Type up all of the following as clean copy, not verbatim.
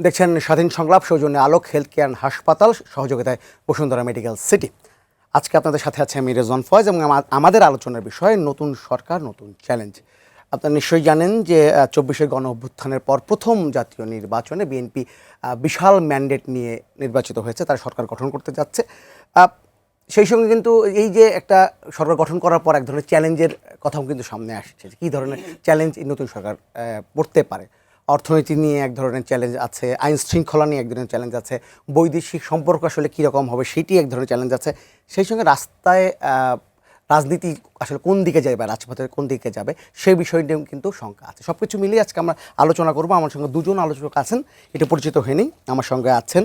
দেখছেন স্বাধীন সংলাপ, সৌজন্যে আলোক হেলথ কেয়ার হাসপাতাল, সহযোগিতায় বসুন্ধরা মেডিকেল সিটি। আজকে আপনাদের সাথে আছে আমি রেজওয়ান ফয়েজ এবং আমাদের আলোচনার বিষয় নতুন সরকার নতুন চ্যালেঞ্জ। আপনারা নিশ্চয়ই জানেন যে ২৪শে গণ অভ্যুত্থানের পর প্রথম জাতীয় নির্বাচনে বিএনপি বিশাল ম্যান্ডেট নিয়ে নির্বাচিত হয়েছে, তারা সরকার গঠন করতে যাচ্ছে। সেই সঙ্গে কিন্তু এই যে একটা সরকার গঠন করার পর এক ধরনের চ্যালেঞ্জের কথাও কিন্তু সামনে আসছে, কী ধরনের চ্যালেঞ্জ এই নতুন সরকার পড়তে পারে। অর্থনীতি নিয়ে এক ধরনের চ্যালেঞ্জ আছে, আইন শৃঙ্খলা নিয়ে এক ধরনের চ্যালেঞ্জ আছে, বৈদেশিক সম্পর্ক আসলে কীরকম হবে সেটি এক ধরনের চ্যালেঞ্জ আছে। সেই সঙ্গে রাস্তায় রাজনীতি আসলে কোন দিকে যাবে, রাজপথে কোন দিকে যাবে সেই বিষয়টিও কিন্তু শঙ্কা আছে। সব কিছু মিলিয়ে আজকে আমরা আলোচনা করব। আমার সঙ্গে দুজন আলোচক আছেন, এটা পরিচিত হয়নি। আমার সঙ্গে আছেন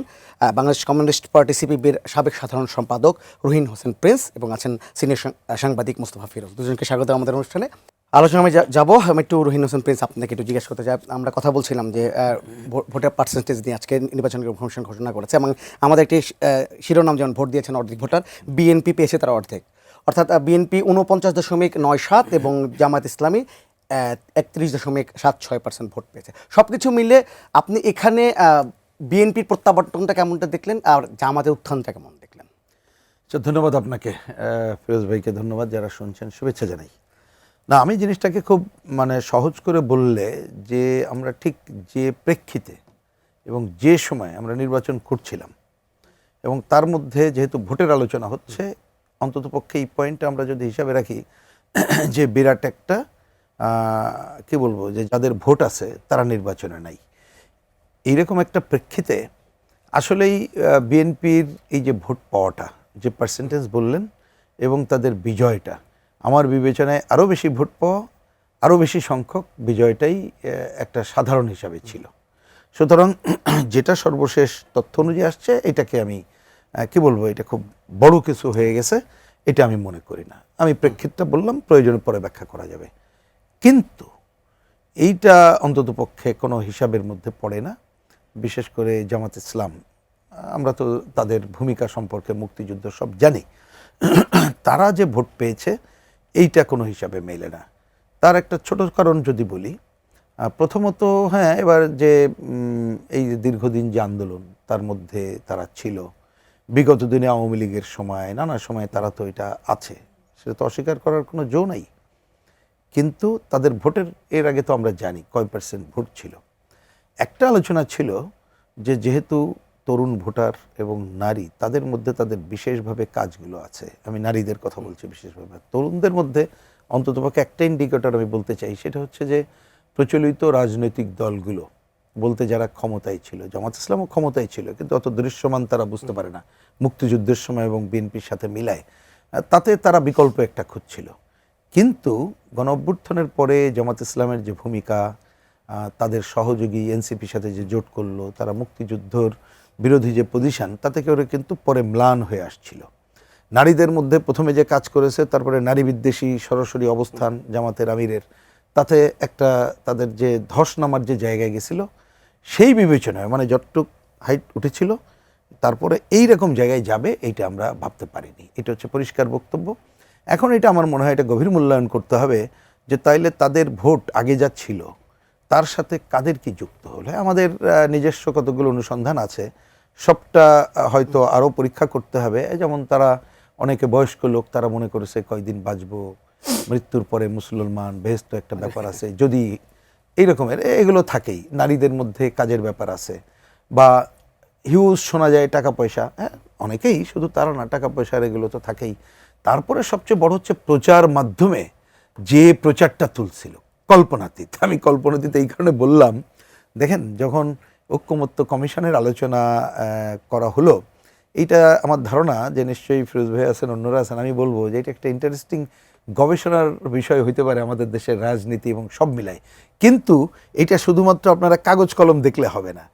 বাংলাদেশ কমিউনিস্ট পার্টি সিপিবির সাবেক সাধারণ সম্পাদক রুহিন হোসেন প্রিন্স এবং আছেন সিনিয়র সাংবাদিক মোস্তফা ফিরোজ। দুজনকে স্বাগত আমাদের অনুষ্ঠানে। আলোচনা আমি যাবো। আমি একটু রুহিন হোসেন প্রিন্স আপনাকে একটু জিজ্ঞেস করতে চাই। আমরা কথা বলছিলাম যে ভোটের পার্সেন্টেজ নিয়ে আজকে নির্বাচন কমিশন ঘোষণা করেছে এবং আমাদের একটি শিরোনাম যেমন ভোট দিয়েছেন অর্ধেক ভোটার, বিএনপি পেয়েছে তারা অর্ধেক, অর্থাৎ বিএনপি 49.97 এবং জামায়াত ইসলামী 31.76% ভোট পেয়েছে। সব কিছু মিলে আপনি এখানে বিএনপির প্রত্যাবর্তনটা কেমনটা দেখলেন আর জামাতের উত্থানটা কেমন দেখলেন? ধন্যবাদ আপনাকে, ফিরোজ ভাইকে ধন্যবাদ, যারা শুনছেন শুভেচ্ছা জানাই। না, আমি জিনিসটাকে খুব সহজ করে বললে যে আমরা ঠিক যে প্রেক্ষিতে এবং যে সময় আমরা নির্বাচন করছিলাম এবং তার মধ্যে যেহেতু ভোটের আলোচনা হচ্ছে, অন্ততপক্ষে এই পয়েন্টটা আমরা যদি হিসাবে রাখি যে বিরাট একটা কি বলবো, যে যাদের ভোট আছে তারা নির্বাচনে নাই, এইরকম একটা প্রেক্ষিতে আসলেই বিএনপির এই যে ভোট পাওয়াটা, যে পার্সেন্টেজ বললেন এবং তাদের বিজয়টা, আমার বিবেচনায় আরও বেশি ভোট পাওয়া, আরও বেশি সংখ্যক বিজয়টাই একটা সাধারণ হিসাবে ছিল। সুতরাং যেটা সর্বশেষ তথ্য অনুযায়ী আসছে, এটাকে আমি কি বলবো, এটা খুব বড় কিছু হয়ে গেছে এটা আমি মনে করি না। আমি প্রেক্ষিতটা বললাম, প্রয়োজনে পরে ব্যাখ্যা করা যাবে। কিন্তু এইটা অন্ততপক্ষে কোনো হিসাবের মধ্যে পড়ে না। বিশেষ করে জামাত ইসলাম, আমরা তো তাদের ভূমিকা সম্পর্কে মুক্তিযুদ্ধ সব জানি, তারা যে ভোট পেয়েছে এইটা কোনো হিসাবে মেলে না। তার একটা ছোট কারণ যদি বলি, প্রথমত হ্যাঁ, এবার যে এই দীর্ঘদিন যে আন্দোলন তার মধ্যে তারা ছিল, বিগত দিনে আওয়ামী লীগের সময় নানা সময় তারা তো এটা আছে, সেটা তো অস্বীকার করার কোনো জো নাই। কিন্তু তাদের ভোটের এর আগে তো আমরা জানি কয় পার্সেন্ট ভোট ছিল। একটা আলোচনা ছিল যে যেহেতু তরুণ ভোটার এবং নারী, তাদের মধ্যে তাদের বিশেষভাবে কাজগুলো আছে, আমি নারীদের কথা বলছি বিশেষভাবে, তরুণদের মধ্যে অন্ততপক্ষে একটা ইন্ডিকেটর আমি বলতে চাই, সেটা হচ্ছে যে প্রচলিত রাজনৈতিক দলগুলো বলতে যারা ক্ষমতায় ছিল, জামাত ইসলামও ক্ষমতায় ছিল কিন্তু অত দৃশ্যমান তারা বুঝতে পারে না মুক্তিযুদ্ধের সময় এবং বিএনপির সাথে মিলায়, তাতে তারা বিকল্প একটা খুঁজছিল। কিন্তু গণ অভ্যুত্থানের পরে জামাত ইসলামের যে ভূমিকা, তাদের সহযোগী এনসিপির সাথে যে জোট করলো, তারা মুক্তিযুদ্ধর বিরোধী যে পজিশন, তাতে করে কিন্তু পরে ম্লান হয়ে আসছিল। নারীদের মধ্যে প্রথমে যে কাজ করেছে, তারপরে নারী বিদ্বেষী সরাসরি অবস্থান জামাতের আমিরের, তাতে একটা তাদের যে ধস নামার যে জায়গায় গেছিল, সেই বিবেচনায় যতটুক হাইট উঠেছিল, তারপরে এই রকম জায়গায় যাবে এইটা আমরা ভাবতে পারিনি। এটা হচ্ছে পরিষ্কার বক্তব্য। এখন এটা আমার মনে হয় এটা গভীর মূল্যায়ন করতে হবে যে তাইলে তাদের ভোট আগে যা ছিল তার সাথে কাদের কি যুক্ত হলে। আমাদের নিজস্ব কতগুলো অনুসন্ধান আছে, সবটা হয়তো আরও পরীক্ষা করতে হবে। যেমন তারা অনেকে বয়স্ক লোক, তারা মনে করেছে কয়দিন বাঁচবো, মৃত্যুর পরে মুসলমান বেহেশত একটা ব্যাপার আছে, যদি এই রকমের এগুলো থাকেই। নারীদের মধ্যে কাজের ব্যাপার আছে, বা হিউজ শোনা যায় টাকা পয়সা, হ্যাঁ অনেকেই, শুধু তারা না, টাকা পয়সার এগুলো তো থাকেই। তারপরে সবচেয়ে বড় হচ্ছে প্রচার মাধ্যমে যে প্রচারটা তুলছিল, কল্পনাতীত। আমি কল্পনাতীত এই কারণে বললাম, দেখেন যখন ঐক্যমত্য কমিশনের আলোচনা করা হলো, এইটা আমার ধারণা যে নিশ্চয়ই ফিরোজ ভাই আছেন, অন্যরা আছেন, আমি বলবো যে এটা একটা ইন্টারেস্টিং গবেষণার বিষয় হইতে পারে আমাদের দেশের রাজনীতি এবং সব মিলায়। কিন্তু এটা শুধুমাত্র আপনারা কাগজ কলম দেখলে হবে না,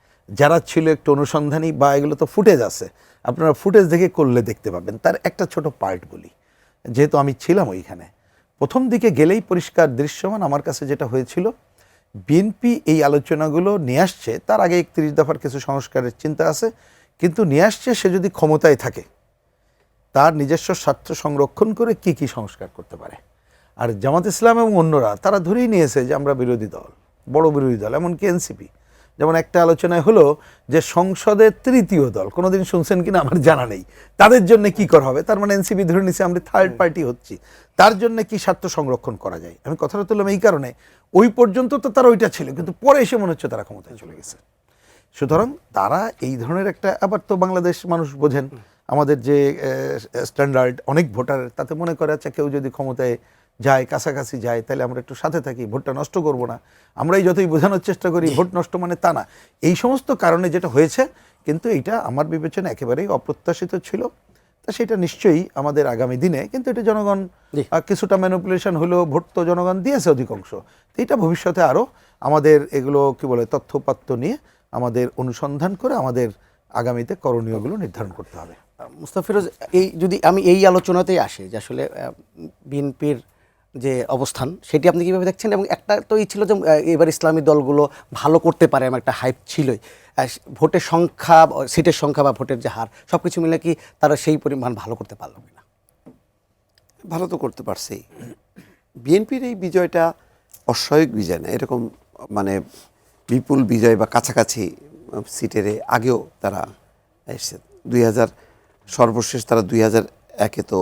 যারা ছিল একটু অনুসন্ধানী, বা এগুলো তো ফুটেজ আছে, আপনারা ফুটেজ দেখে করলে দেখতে পাবেন। তার একটা ছোট পার্ট বলি, যেহেতু আমি ছিলাম ওইখানে, প্রথম দিকে গেলেই পরিষ্কার দৃশ্যমান আমার কাছে যেটা হয়েছিল, বিএনপি এই আলোচনাগুলো নিয়ে আসছে, তার আগে 31 দফার কিছু সংস্কারের চিন্তা আছে, কিন্তু নিয়ে আসছে সে যদি ক্ষমতায় থাকে তার নিজস্ব স্বার্থ সংরক্ষণ করে কি কি সংস্কার করতে পারে। আর জামাত ইসলাম এবং অন্যরা তারা ধরেই নিয়েছে যে আমরা বিরোধী দল, বড় বিরোধী দল, এমনকি এনসিপি যেমন একটা আলোচনায় হলো যে সংসদের তৃতীয় দল, কোনোদিন শুনছেন কিনা আমার জানা নেই, তাদের জন্য কি করা হবে। তার মানে এনসিপি ধরে নিচ্ছে আমরা থার্ড পার্টি হচ্ছি, তার জন্য কি স্বার্থ সংরক্ষণ করা যায়। আমি কথাটা তুললাম এই কারণে, ওই পর্যন্ত তো তারা ওইটা ছিল, কিন্তু পরে এসে মনে হচ্ছে তারা ক্ষমতায় চলে গেছে। সুতরাং তারা এই ধরনের একটা, আবার তো বাংলাদেশ মানুষ বোঝেন, আমাদের যে স্ট্যান্ডার্ড অনেক ভোটার, তাতে মনে করে আচ্ছা কেউ যদি ক্ষমতায় যায়, কাছাকাছি যায়, তাহলে আমরা একটু সাথে থাকি, ভোটটা নষ্ট করব না। আমরাই যতই বোঝানোর চেষ্টা করি ভোট নষ্ট মানে তা না। এই সমস্ত কারণে যেটা হয়েছে, কিন্তু এইটা আমার বিবেচনা একেবারেই অপ্রত্যাশিত ছিল। তা সেটা নিশ্চয়ই আমাদের আগামী দিনে, কিন্তু এটা জনগণ কিছুটা ম্যানিপুলেশন হলেও ভোট তো জনগণ দিয়েছে অধিকাংশ। তো এটা ভবিষ্যতে আরও আমাদের এগুলো কি বলে তথ্যপাত্য নিয়ে আমাদের অনুসন্ধান করে আমাদের আগামীতে করণীয়গুলো নির্ধারণ করতে হবে। মুস্তাফিরোজ, এই যদি আমি এই আলোচনাতেই আসি যে আসলে বিএনপির যে অবস্থান সেটি আপনি কীভাবে দেখছেন? এবং একটা তো ই ছিল যে এবার ইসলামী দলগুলো ভালো করতে পারে, এমন একটা হাইপ ছিলই। ভোটের সংখ্যা, সিটের সংখ্যা বা ভোটের যে হার, সব কিছু মিলে কি তারা সেই পরিমাণ ভালো করতে পারলো কিনা? ভালো তো করতে পারছেই। বিএনপির এই বিজয়টা অস্বাভাবিক বিজয় না, এরকম মানে বিপুল বিজয় বা কাছাকাছি সিটের আগেও তারা এসছে। 2000 সর্বশেষ তারা 2001-এ তো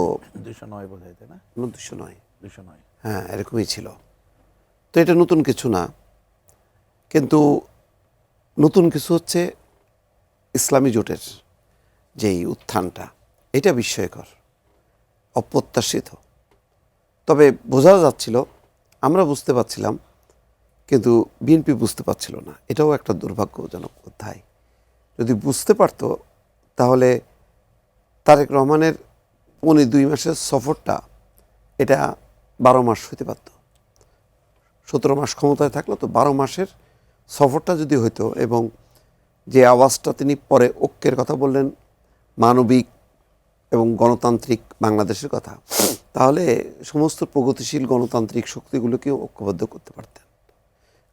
209 বোধ হয়, তাই না? 209, 209, হ্যাঁ এরকমই ছিল। তো এটা নতুন কিছু না, কিন্তু নতুন কিছু হচ্ছে ইসলামী জোটের যেই উত্থানটা, এটা বিস্ময়কর, অপ্রত্যাশিত। তবে বোঝা যাচ্ছিল, আমরা বুঝতে পারছিলাম, কিন্তু বিএনপি বুঝতে পারছিল না। এটাও একটা দুর্ভাগ্যজনক অধ্যায়। যদি বুঝতে পারতো তাহলে তারেক রহমানের 2 মাসের সফরটা এটা 12 মাস হতে পারত। 17 মাস ক্ষমতায় থাকলো, তো 12 মাসের সফরটা যদি হইতো, এবং যে আওয়াজটা তিনি পরে ঐক্যের কথা বললেন, মানবিক এবং গণতান্ত্রিক বাংলাদেশের কথা, তাহলে সমস্ত প্রগতিশীল গণতান্ত্রিক শক্তিগুলোকেও ঐক্যবদ্ধ করতে পারতেন।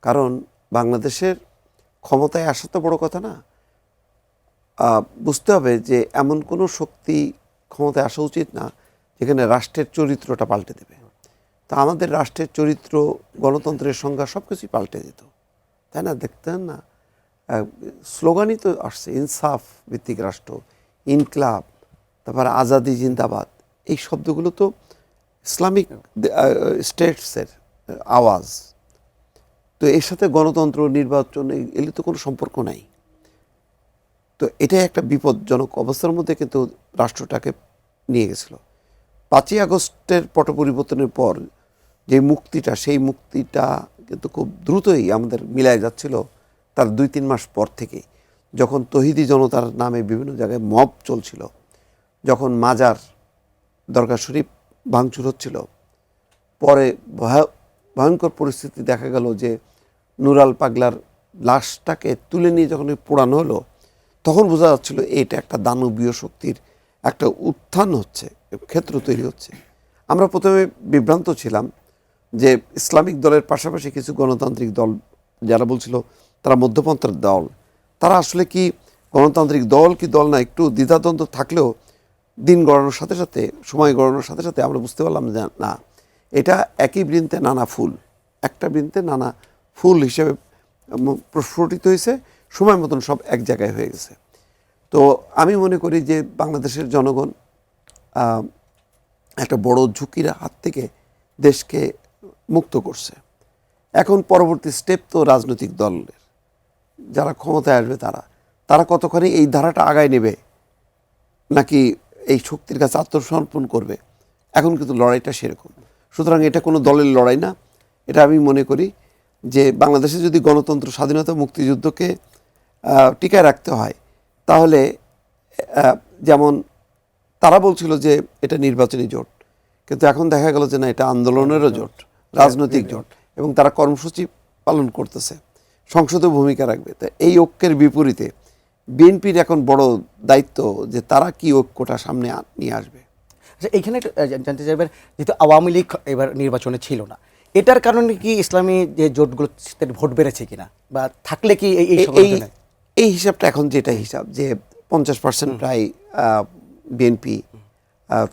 কারণ বাংলাদেশের ক্ষমতায় আসা তো বড় কথা না, বুঝতে হবে যে এমন কোনো শক্তি ক্ষমতায় আসা উচিত না যেখানে রাষ্ট্রের চরিত্রটা পাল্টে দেবে। তা আমাদের রাষ্ট্রের চরিত্র, গণতন্ত্রের সংজ্ঞা সব কিছুই পাল্টে দিত, তাই না? দেখতেন না, স্লোগানই তো আসছে, ইনসাফ ভিত্তিক রাষ্ট্র, ইনকলাব, তারপর আজাদি জিন্দাবাদ, এই শব্দগুলো তো ইসলামিক স্টেটসের আওয়াজ। তো এর সাথে গণতন্ত্র, নির্বাচন, এগুলি তো কোনো সম্পর্ক নাই। তো এটাই একটা বিপজ্জনক অবস্থার মধ্যে কিন্তু রাষ্ট্রটাকে নিয়ে গেছিল। 5ই আগস্টের পট পরিবর্তনের পর যে মুক্তিটা, সেই মুক্তিটা কিন্তু খুব দ্রুতই আমাদের মিলায় যাচ্ছিল তার 2-3 মাস পর থেকে, যখন তহিদি জনতার নামে বিভিন্ন জায়গায় মব চলছিল, যখন মাজার, দরগা শরীফ ভাঙচুর হচ্ছিল। পরে ভয়ঙ্কর পরিস্থিতি দেখা গেল যে নুরাল পাগলার লাশটাকে তুলে নিয়ে যখন পোড়ানো হলো, তখন বোঝা যাচ্ছিল এটা একটা দানবীয় শক্তির একটা উত্থান হচ্ছে, ক্ষেত্র তৈরি হচ্ছে। আমরা প্রথমে বিভ্রান্ত ছিলাম যে ইসলামিক দলের পাশাপাশি কিছু গণতান্ত্রিক দল যারা বলছিল তারা মধ্যপন্থার দল, তারা আসলে কি গণতান্ত্রিক দল কি দল না, একটু দ্বিধাদ্বন্দ্ব থাকলেও দিন গড়ানোর সাথে সাথে, সময় গড়ানোর সাথে সাথে আমরা বুঝতে পারলাম যে না, এটা একই বৃন্তে নানা ফুল, একটা বৃন্তে নানা ফুল হিসেবে প্রস্ফুটিত হয়েছে, সময় মতন সব এক জায়গায় হয়ে গেছে। তো আমি মনে করি যে বাংলাদেশের জনগণ একটা বড় ঝুঁকির হাত থেকে দেশকে মুক্ত করছে। এখন পরবর্তী স্টেপ তো রাজনৈতিক দলের, যারা ক্ষমতায় আসবে তারা কতখানি এই ধারাটা আগায় নেবে, নাকি এই শক্তির কাছে আত্মসমর্পণ করবে। এখন কিন্তু লড়াইটা সেরকম। সুতরাং এটা কোনো দলের লড়াই না। এটা আমি মনে করি যে বাংলাদেশে যদি গণতন্ত্র, স্বাধীনতা, মুক্তিযুদ্ধকে টিকায় রাখতে হয়, তাহলে যেমন তারা বলছিল যে এটা নির্বাচনী জোট, কিন্তু এখন দেখা গেল যে না, এটা আন্দোলনেরও জোট, রাজনৈতিক জোট, এবং তারা কর্মসূচি পালন করতেছে, সংসদে ভূমিকা রাখবে। তো এই ঐক্যের বিপরীতে বিএনপির এখন বড় দায়িত্ব যে তারা কি ঐক্যটা সামনে নিয়ে আসবে। আচ্ছা, এইখানে একটু জানতে চাইবেন, যেহেতু আওয়ামী লীগ এবার নির্বাচনে ছিল না, এটার কারণে কি ইসলামী যে জোটগুলো ভোট বেড়েছে কিনা, বা থাকলে কি এই হিসাবটা এখন যেটা হিসাব যে 50% প্রায় বিএনপি,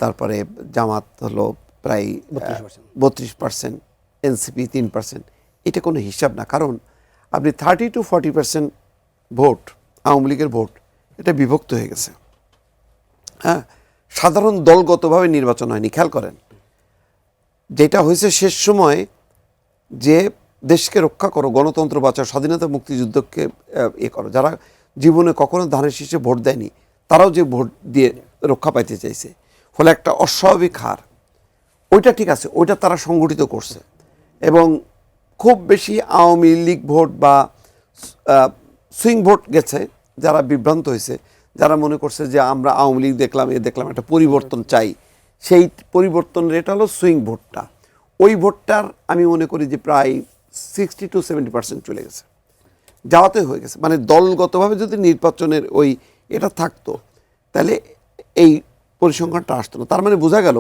তারপরে জামাত হলো প্রায় 32%, এনসিপি 3%, এটা কোনো হিসাব না। কারণ আপনি 30 to 40% ভোট, আওয়ামী লীগের ভোট, এটা বিভক্ত হয়ে গেছে। হ্যাঁ, সাধারণ দলগতভাবে নির্বাচন হয়নি। খেয়াল করেন, যেটা হয়েছে শেষ সময় যে দেশকে রক্ষা করো, গণতন্ত্র বাঁচাও, স্বাধীনতা মুক্তিযুদ্ধকে করো, যারা জীবনে কখনো ধানের শীষে ভোট দেয়নি তারাও যে ভোট দিয়ে রক্ষা পাইতে চাইছে, ফলে একটা অস্বাভাবিক হার, ওইটা ঠিক আছে, ওইটা তারা সংগঠিত করছে। এবং খুব বেশি আওয়ামী লীগ ভোট বা সুইং ভোট গেছে, যারা বিভ্রান্ত হয়েছে, যারা মনে করছে যে আমরা আওয়ামী লীগ দেখলাম, দেখলাম একটা পরিবর্তন চাই, সেই পরিবর্তন রেট হলো সুইং ভোটটা। ওই ভোটটার আমি মনে করি যে প্রায় 60 to 70% চলে গেছে, যাওয়াতে হয়ে গেছে। মানে দলগতভাবে যদি নির্বাচনের ওই এটা থাকতো তাহলে এই পরিসংখ্যানটা আসতো না। তার মানে বোঝা গেল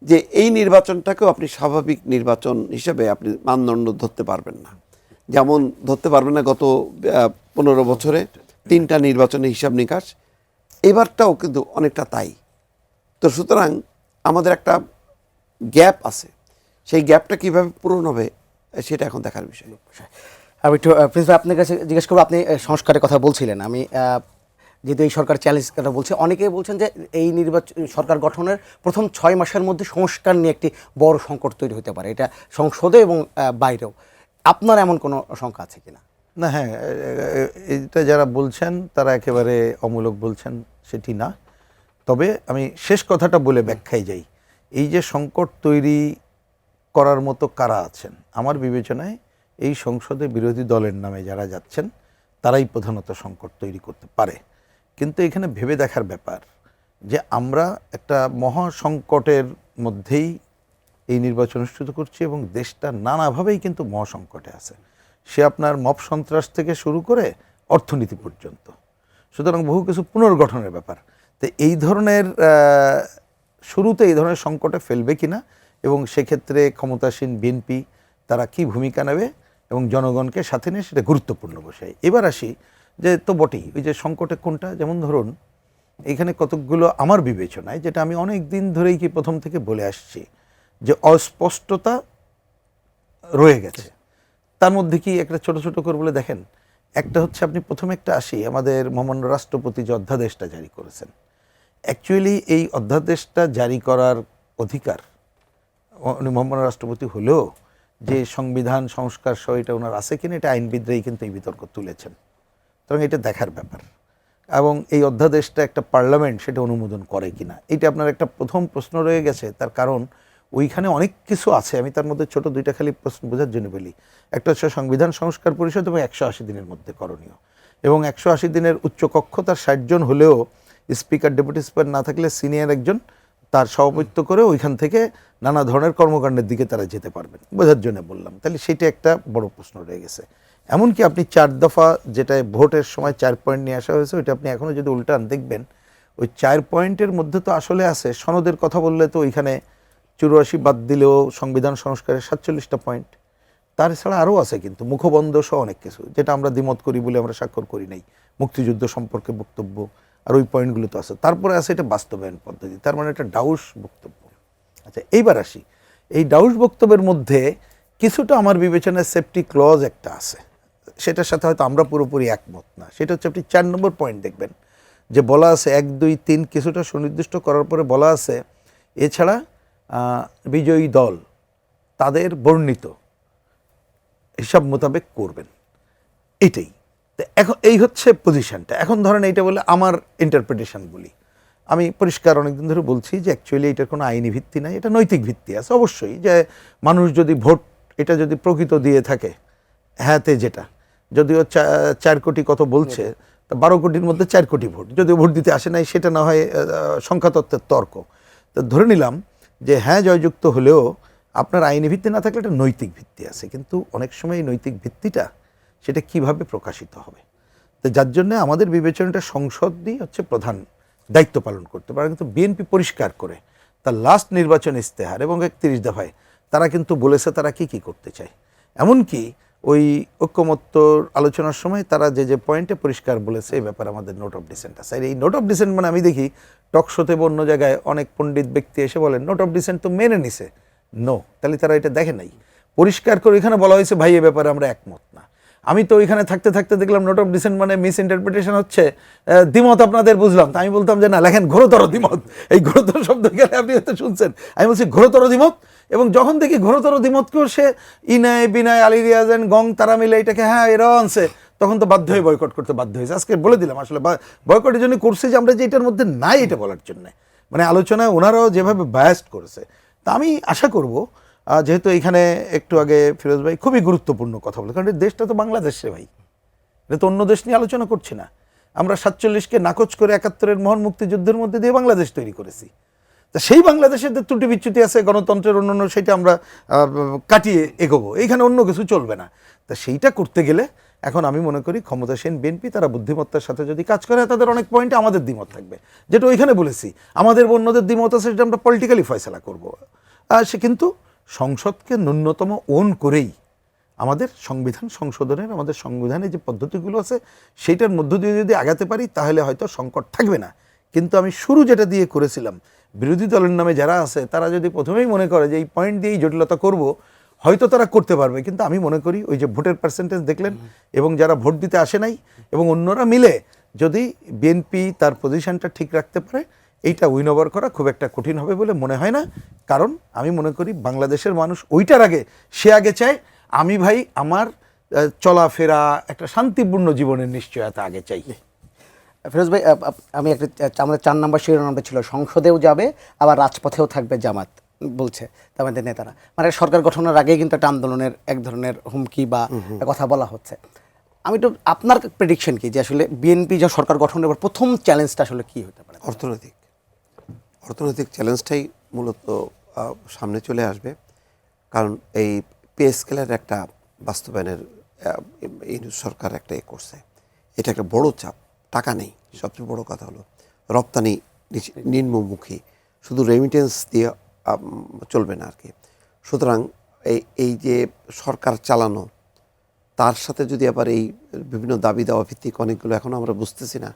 যে এই নির্বাচনটাকেও আপনি স্বাভাবিক নির্বাচন হিসেবে আপনি মানদণ্ড ধরতে পারবেন না। যেমন ধরতে পারবেন না গত 15 বছরে 3টা নির্বাচনের হিসাব নিকাশ, এবারটাও কিন্তু অনেকটা তাই। তো সুতরাং আমাদের একটা গ্যাপ আছে, সেই গ্যাপটা কীভাবে পূরণ হবে সেটা এখন দেখার বিষয়। আমি একটু প্রিন্স ভাই আপনার কাছে জিজ্ঞেস করবো, আপনি সংস্কারের কথা বলছিলেন, আমি যেহেতু এই সরকার চ্যালেঞ্জ কথা বলছে, অনেকেই বলছেন যে এই নির্বাচন সরকার গঠনের প্রথম 6 মাসের মধ্যে সংস্কার নিয়ে একটি বড় সংকট তৈরি হতে পারে, এটা সংসদে এবং বাইরেও। আপনার এমন কোনো শঙ্কা আছে কিনা? না, হ্যাঁ, এটা যারা বলছেন তারা একেবারে অমূলক বলছেন সেটি না। তবে আমি শেষ কথাটা বলে ব্যাখ্যায় যাই। এই যে সংকট তৈরি করার মতো কারা আছেন, আমার বিবেচনায় এই সংসদে বিরোধী দলের নামে যারা যাচ্ছেন তারাই প্রধানত সংকট তৈরি করতে পারে। কিন্তু এখানে ভেবে দেখার ব্যাপার যে আমরা একটা মহা সংকটের মধ্যেই এই নির্বাচন অনুষ্ঠিত করছি এবং দেশটা নানাভাবেই কিন্তু মহাসংকটে আছে। সে আপনার মব সন্ত্রাস থেকে শুরু করে অর্থনীতি পর্যন্ত, সুতরাং বহু কিছু পুনর্গঠনের ব্যাপার। তো এই ধরনের শুরুতে এই ধরনের সংকটে ফেলবে কিনা এবং সেক্ষেত্রে ক্ষমতাসীন বিএনপি তারা কি ভূমিকা নেবে এবং জনগণকে সাথে নিয়ে সেটা গুরুত্বপূর্ণ বিষয়। এবার আসি যে তো বটেই, ওই যে সংকটে কোনটা, যেমন ধরুন এখানে কতকগুলো আমার বিবেচনায়, যেটা আমি অনেক দিন ধরেই কি প্রথম থেকে বলে আসছি, যে অস্পষ্টতা রয়ে গেছে। তার মধ্যে কি একটা ছোট ছোট করে বলে দেখেন, একটা হচ্ছে আপনি প্রথমে একটা আসি, আমাদের মহামান্য রাষ্ট্রপতি যে অধ্যাদেশটা জারি করেছেন, অ্যাকচুয়ালি এই অধ্যাদেশটা জারি করার অধিকার উনি মহামান্য রাষ্ট্রপতি হলেও যে সংবিধান সংস্কার সহ এটা ওনার আছে কিনা, এটা আইনবিদরাই কিন্তু এই বিতর্ক তুলেছেন। সুতরাং এটা দেখার ব্যাপার। এবং এই অধ্যাদেশটা একটা পার্লামেন্ট সেটা অনুমোদন করে কিনা, এটা আপনার একটা প্রথম প্রশ্ন রয়ে গেছে। তার কারণ ওইখানে অনেক কিছু আছে, আমি তার মধ্যে ছোট 2টা খালি প্রশ্ন বোঝার জন্য বলি। একটা হচ্ছে সংবিধান সংস্কার পরিষদ এবং 180 দিনের মধ্যে করণীয়, এবং 180 দিনের উচ্চকক্ষ তার 60 জন হলেও স্পিকার ডেপুটি স্পিকার না থাকলে সিনিয়র একজন তার সভাপতিত্ব করে ওইখান থেকে নানা ধরনের কর্মকাণ্ডের দিকে তারা যেতে পারবেন, বোঝার জন্য বললাম। তাহলে সেটা একটা বড় প্রশ্ন রয়ে গেছে। এমনকি আপনি 4 দফা যেটা ভোটের সময় 4 পয়েন্ট নিয়ে আসা হয়েছে, ওইটা আপনি এখনও যদি উল্টান দেখবেন ওই 4 পয়েন্টের মধ্যে তো আসলে আছে সনদের কথা বললে তো ওইখানে 84 বাদ দিলেও সংবিধান সংস্কারের 47টা পয়েন্ট, তার ছাড়া আরও আছে কিন্তু মুখবন্ধ সহ অনেক কিছু, যেটা আমরা দ্বিমত করি বলে আমরা স্বাক্ষর করি নাই, মুক্তিযুদ্ধ সম্পর্কে বক্তব্য, আর ওই পয়েন্টগুলো তো আছে। তারপরে আছে এটা বাস্তবায়ন পদ্ধতি, তার মানে এটা ডাউস বক্তব্য। আচ্ছা, এইবার আসি, এই ডাউস বক্তব্যের মধ্যে কিছুটা আমার বিবেচনায় সেফটি ক্লজ একটা আছে, সেটার সাথে হয়তো আমরা পুরোপুরি একমত না। সেটা হচ্ছে আপনি 4 নম্বর পয়েন্ট দেখবেন যে বলা আছে 1, 2, 3 কিছুটা সুনির্দিষ্ট করার পরে বলা আছে এছাড়া বিজয়ী দল তাদের বর্ণিত হিসাব মোতাবেক করবেন, এটাই। তো এখন এই হচ্ছে পজিশনটা। এখন ধরেন এইটা বলে আমার ইন্টারপ্রিটেশন বলি, আমি পরিষ্কার অনেকদিন ধরে বলছি যে অ্যাকচুয়ালি এটার কোনো আইনি ভিত্তি নাই, এটা নৈতিক ভিত্তি আছে অবশ্যই। যে মানুষ যদি ভোট এটা যদি প্রকৃত দিয়ে থাকে, হ্যাঁতে যেটা যদিও 4 কোটি কত বলছে, তা 12 কোটির মধ্যে 4 কোটি ভোট, যদিও ভোট দিতে আসে নাই, সেটা না হয় সংখ্যাতত্ত্বের তর্ক। তো ধরে নিলাম যে হ্যাঁ জয়যুক্ত হলেও আপনার আইনি ভিত্তি না থাকলে একটা নৈতিক ভিত্তি আছে, কিন্তু অনেক সময় এই নৈতিক ভিত্তিটা সেটা কিভাবে প্রকাশিত হবে। তো যার জন্য আমাদের বিবেচনাটা সংসদই হচ্ছে প্রধান দায়িত্ব পালন করতে পারে। কিন্তু বিএনপি পরিষ্কার করে তার লাস্ট নির্বাচন ইস্তেহার এবং 31 দফায় তারা কিন্তু বলেছে তারা কি কি করতে চায়। এমনকি ওই ঐক্যমত্য আলোচনার সময় তারা যে যে পয়েন্টে পরিষ্কার বলেছে এই ব্যাপারে আমাদের নোট অফ ডিসেন্ট আছে। এই নোট অফ ডিসেন্ট মানে আমি দেখি টকশোতে বা অন্য জায়গায় অনেক পণ্ডিত ব্যক্তি এসে বলেন নোট অফ ডিসেন্ট তো মেনে নিছে। নো, তাহলে তারা এটা দেখে নাই। পরিষ্কার করে এখানে বলা হয়েছে ভাই এ ব্যাপারে আমরা একমত না। আমি তো ওইখানে থাকতে থাকতে দেখলাম নোট অফ ডিসেন্ট মানে মিস ইন্টারপ্রিটেশন হচ্ছে, দ্বিমত আপনাদের বুঝলাম, তা আমি বলতাম যে না, লেখেন ঘোরতর দ্বিমত। এই ঘোরতর শব্দ গেলে আপনি হয়তো শুনছেন, আমি বলছি ঘোরতর দ্বিমত। এবং যখন দেখি ঘোরতর দ্বিমতকেও সে ইনায় বিনায় আলী রিয়াজ এন্ড গং তারা মিলে এটাকে হ্যাঁ এরাও আনছে, তখন তো বাধ্য হয়ে বয়কট করতে বাধ্য হয়েছে। আজকে বলে দিলাম আসলে বয়কটের জন্য করছি যে আমরা যে এটার মধ্যে নাই এটা বলার জন্য, মানে আলোচনায় ওনারাও যেভাবে বায়াস্ট করেছে। তা আমি আশা করব, যেহেতু এখানে একটু আগে ফিরোজ ভাই খুবই গুরুত্বপূর্ণ কথা বলে, কারণ এই দেশটা তো বাংলাদেশে ভাই, এটা তো অন্য দেশ নিয়ে আলোচনা করছি না। আমরা 47কে নাকচ করে 71-এর মহান মুক্তিযুদ্ধের মধ্যে দিয়ে বাংলাদেশ তৈরি করেছি। তা সেই বাংলাদেশের যে ত্রুটি বিচ্যুতি আছে গণতন্ত্রের অন্যান্য, সেটা আমরা কাটিয়ে এগোবো, এইখানে অন্য কিছু চলবে না। তা সেইটা করতে গেলে এখন আমি মনে করি ক্ষমতাসীন বিএনপি তারা বুদ্ধিমত্তার সাথে যদি কাজ করে, তাদের অনেক পয়েন্টে আমাদের দ্বিমত থাকবে, যেটা ওইখানে বলেছি আমাদের অন্যদের দ্বিমত আছে, সেটা আমরা পলিটিক্যালি ফয়সালা করবো। সে কিন্তু সংসদকে ন্যূনতম ওন করেই আমাদের সংবিধান সংশোধনের, আমাদের সংবিধানে যে পদ্ধতিগুলো আছে সেইটার মধ্য দিয়ে যদি আগাতে পারি, তাহলে হয়তো সংকট থাকবে না। কিন্তু আমি শুরু যেটা দিয়ে করেছিলাম, বিরোধী দলের নামে যারা আছে তারা যদি প্রথমেই মনে করে যে এই পয়েন্ট দিয়েই জটিলতা করব, হয়তো তারা করতে পারবে। কিন্তু আমি মনে করি ওই যে ভোটের পার্সেন্টেজ দেখলেন, এবং যারা ভোট দিতে আসে নাই এবং অন্যরা মিলে যদি বিএনপি তার পজিশনটা ঠিক রাখতে পারে, এইটা উইন ওভার করা খুব একটা কঠিন হবে বলে মনে হয় না। কারণ আমি মনে করি বাংলাদেশের মানুষ ওইটার আগে, সে আগে চায় আমি ভাই আমার চলাফেরা একটা শান্তিপূর্ণ জীবনের নিশ্চয়তা আগে চাই। ফিরোজ ভাই, আমি একটা, আমাদের 4 নম্বর শিরোনামটা ছিল সংসদেও যাবে আবার রাজপথেও থাকবে জামাত, বলছে আমাদের নেতারা। মানে সরকার গঠনের আগেই কিন্তু একটা আন্দোলনের এক ধরনের হুমকি বা কথা বলা হচ্ছে। আমি তো আপনার প্রেডিকশন কি, যে আসলে বিএনপি যে সরকার গঠনের পর প্রথম চ্যালেঞ্জটা আসলে কি হতে পারে? অর্থনৈতিক চ্যালেঞ্জটাই মূলত সামনে চলে আসবে। কারণ এই পে স্কেলের একটা বাস্তবায়নের এই সরকার একটা করছে, এটা একটা বড় চাপ। টাকা নেই, সবচেয়ে বড় কথা হলো রপ্তানি নিম্নমুখী, শুধু রেমিটেন্স দিয়ে চলবে না আর কি। সুতরাং এই যে সরকার চালানো, তার সাথে যদি আবার এই বিভিন্ন দাবি দেওয়া ভিত্তিক অনেকগুলো এখনও আমরা বুঝতেছি না,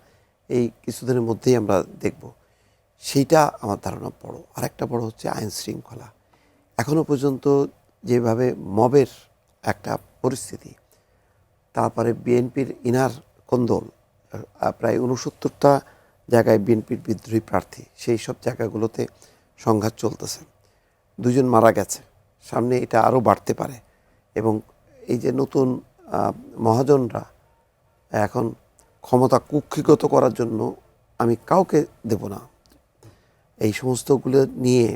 এই কিছুদিনের মধ্যেই আমরা দেখব, সেইটা আমার ধারণা বড়। আরেকটা বড় হচ্ছে আইন শৃঙ্খলা। এখনও পর্যন্ত যেভাবে মবের একটা পরিস্থিতি, তারপরে বিএনপির ইনার কোন্দল, প্রায় 69টা জায়গায় বিএনপির বিদ্রোহী প্রার্থী, সেই সব জায়গাগুলোতে সংঘাত চলতেছে, 2 জন মারা গেছে, সামনে এটা আরও বাড়তে পারে। এবং এই যে নতুন মহাজনরা এখন ক্ষমতা কুক্ষিগত করার জন্য আমি কাউকে দেব না, এই সমস্তগুলো নিয়ে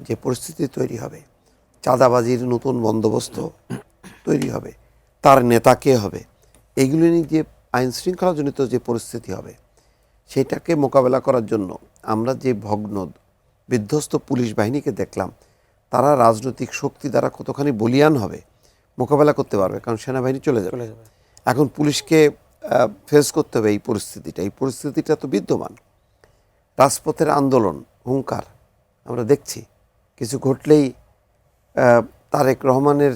যে পরিস্থিতি তৈরি হবে, চাঁদাবাজির নতুন বন্দোবস্ত তৈরি হবে, তার নেতা কে হবে, এইগুলো নিয়ে যে আইন শৃঙ্খলাজনিত যে পরিস্থিতি হবে, সেটাকে মোকাবেলা করার জন্য আমরা যে ভগ্ন বিধ্বস্ত পুলিশ বাহিনীকে দেখলাম, তারা রাজনৈতিক শক্তি দ্বারা কতখানি বলিয়ান হবে, মোকাবেলা করতে পারবে। কারণ সেনাবাহিনী চলে যাবে, এখন পুলিশকে ফেস করতে হবে এই পরিস্থিতিটা তো বিদ্যমান। রাজপথের আন্দোলন, হুঙ্কার আমরা দেখছি, কিছু ঘটলেই তারেক রহমানের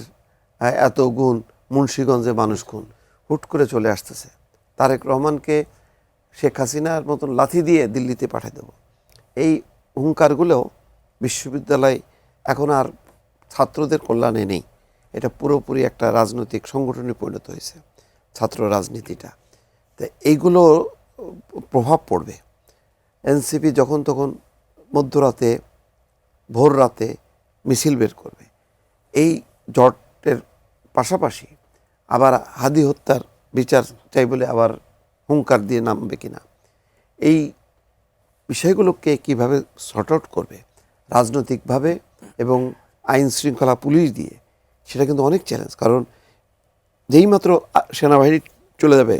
এত গুণ, মুন্সিগঞ্জে মানুষ খুন, হুট করে চলে আসতেছে। তারেক রহমানকে শেখ হাসিনার মতন লাথি দিয়ে দিল্লিতে পাঠিয়ে দেব, এই হুঙ্কারগুলো বিশ্ববিদ্যালয় এখন আর ছাত্রদের কল্যাণে নেই, এটা পুরোপুরি একটা রাজনৈতিক সংগঠনে পরিণত হয়েছে ছাত্র রাজনীতিটা। তো এইগুলো প্রভাব পড়বে। এনসিপি যখন তখন মধ্যরাতে, ভোর রাতে মিছিল বের করবে, এই জটের পাশাপাশি আবার হাদি হত্যার বিচার চাই বলে আবার হুঙ্কার দিয়ে নামবে কিনা, এই বিষয়গুলোকে কিভাবে সর্ট আউট করবে রাজনৈতিকভাবে এবং আইন শৃঙ্খলা পুলিশ দিয়ে, সেটা কিন্তু অনেক চ্যালেঞ্জ। কারণ যেই মাত্র সেনাবাহিনী চলে যাবে,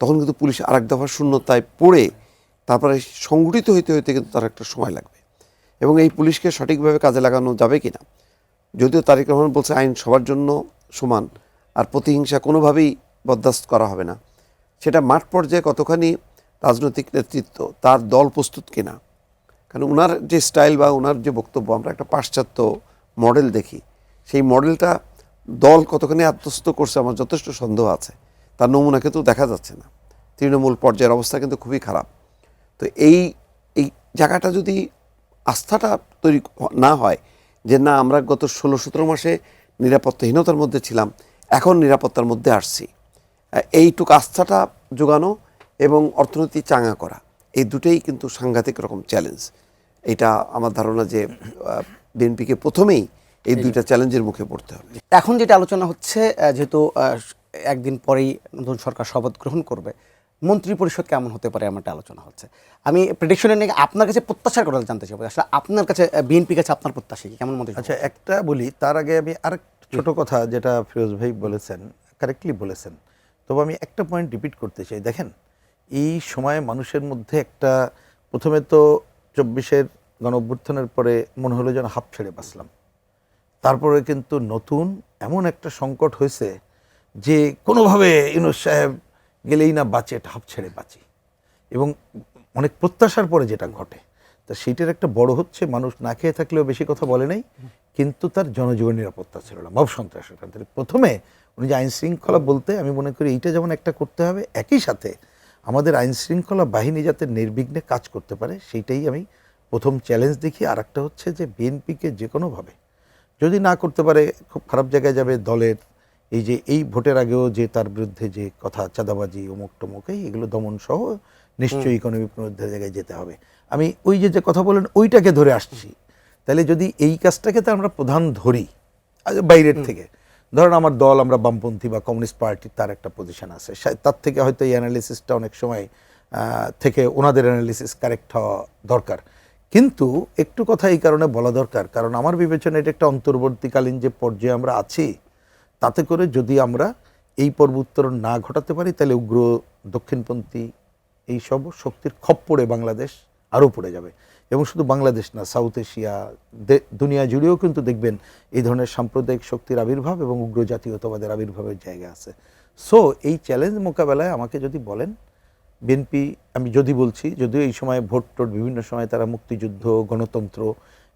তখন কিন্তু পুলিশ আরেক দফা শূন্যতায় পড়ে তারপরে সংগঠিত হইতে হইতে কিন্তু তার একটা সময় লাগবে। এবং এই পুলিশকে সঠিকভাবে কাজে লাগানো যাবে কিনা, যদিও তারেক রহমান বলছে আইন সবার জন্য সমান আর প্রতিহিংসা কোনোভাবেই বরদাস্ত করা হবে না, সেটা মাঠ পর্যায়ে কতখানি রাজনৈতিক নেতৃত্ব, তার দল প্রস্তুত কিনা। কারণ ওনার যে স্টাইল বা ওনার যে বক্তব্য, আমরা একটা পাশ্চাত্য মডেল দেখি, সেই মডেলটা দল কতখানি আত্মস্থ করছে আমার যথেষ্ট সন্দেহ আছে। তার নমুনা কিন্তু দেখা যাচ্ছে না, তৃণমূল পর্যায়ের অবস্থা কিন্তু খুবই খারাপ। তো এই জায়গাটা যদি আস্থাটা তৈরি না হয়, যে না আমরা গত 16-17 মাসে নিরাপত্তাহীনতার মধ্যে ছিলাম, এখন নিরাপত্তার মধ্যে আসছি। এইটুকু আস্থাটা জোগানো এবং অর্থনীতি চাঙা করা, এই দুটোই কিন্তু সাংঘাতিক রকম চ্যালেঞ্জ। এটা আমার ধারণা যে বিএনপিকে প্রথমেই এই দুইটা চ্যালেঞ্জের মুখে পড়তে হবে। এখন যেটা আলোচনা হচ্ছে, যেহেতু একদিন পরেই নতুন সরকার শপথ গ্রহণ করবে, মন্ত্রী পরিষদ কেমন হতে পারে এমনটা আলোচনা হচ্ছে। আমি প্রেডিকশনের নিয়ে আপনার কাছে প্রত্যাশার কথা জানতে চাই, আসলে আপনার কাছে বিএনপির কাছে আপনার প্রত্যাশা কি, কেমন মন্ত্রী? আচ্ছা, একটা বলি তার আগে আমি আরেক ছোট কথা, যেটা ফিরোজ ভাই বলেছেন, কারেক্টলি বলেছেন, তবে আমি একটা পয়েন্ট রিপিট করতে চাই। দেখেন, এই সময়ে মানুষের মধ্যে একটা, প্রথমে তো 24-এর গণঅভ্যুত্থানের পরে মনে হলো যেন হাঁপ ছেড়ে বাঁচলাম। তারপরে কিন্তু নতুন এমন একটা সংকট হয়েছে যে কোনোভাবে ইউনূস সাহেব গেলেই না বাঁচে, হাঁপ ছেড়ে বাঁচি। এবং অনেক প্রত্যাশার পরে যেটা ঘটে, তা সেইটার একটা বড় হচ্ছে, মানুষ না খেয়ে থাকলেও বেশি কথা বলে নাই, কিন্তু তার জনজীবন নিরাপত্তা ছিল না, মব সন্ত্রাসের কারণে। প্রথমে উনি যে আইন শৃঙ্খলা বলতে, আমি মনে করি এইটা যেমন একটা করতে হবে, একই সাথে আমাদের আইন শৃঙ্খলা বাহিনী যাতে নির্বিঘ্নে কাজ করতে পারে, সেইটাই আমি প্রথম চ্যালেঞ্জ দেখি। আর একটা হচ্ছে যে বিএনপিকে যে কোনোভাবে যদি না করতে পারে, খুব খারাপ জায়গায় যাবে দলের। এই ভোটের আগেও যে তার বিরুদ্ধে যে কথা, চাঁদাবাজি, অমুক টমুক, এগুলো দমন সহ নিশ্চয়ই ইকোনমিক পুনরুদ্ধারের জায়গায় যেতে হবে। আমি ওই যে কথা বলেন ওইটাকে ধরে আসছি। তাহলে যদি এই কাজটাকে তো আমরা প্রধান ধরি বাইরের থেকে, ধরেন আমার দল, আমরা বামপন্থী বা কমিউনিস্ট পার্টি, তার একটা পজিশন আছে, তার থেকে হয়তো এই অ্যানালিসিসটা অনেক সময় থেকে ওনাদের অ্যানালিসিস কারেক্ট হওয়া দরকার। কিন্তু একটু কথা এই কারণে বলা দরকার, কারণ আমার বিবেচনা এটা একটা অন্তর্বর্তীকালীন যে পর্যায়ে আমরা আছি, তাতে করে যদি আমরা এই পর্ব উত্তরণ না ঘটাতে পারি, তাহলে উগ্র দক্ষিণপন্থী এইসব শক্তির খপ্পরে বাংলাদেশ আরও পড়ে যাবে। এবং শুধু বাংলাদেশ না, সাউথ এশিয়া, দুনিয়া জুড়েও কিন্তু দেখবেন এই ধরনের সাম্প্রদায়িক শক্তির আবির্ভাব এবং উগ্র জাতীয়তাবাদের আবির্ভাবের জায়গা আছে। সো এই চ্যালেঞ্জ মোকাবেলায় আমাকে যদি বলেন, বিএনপি, আমি যদি বলছি, যদিও এই সময় ভোট টোট বিভিন্ন সময় তারা মুক্তিযুদ্ধ, গণতন্ত্র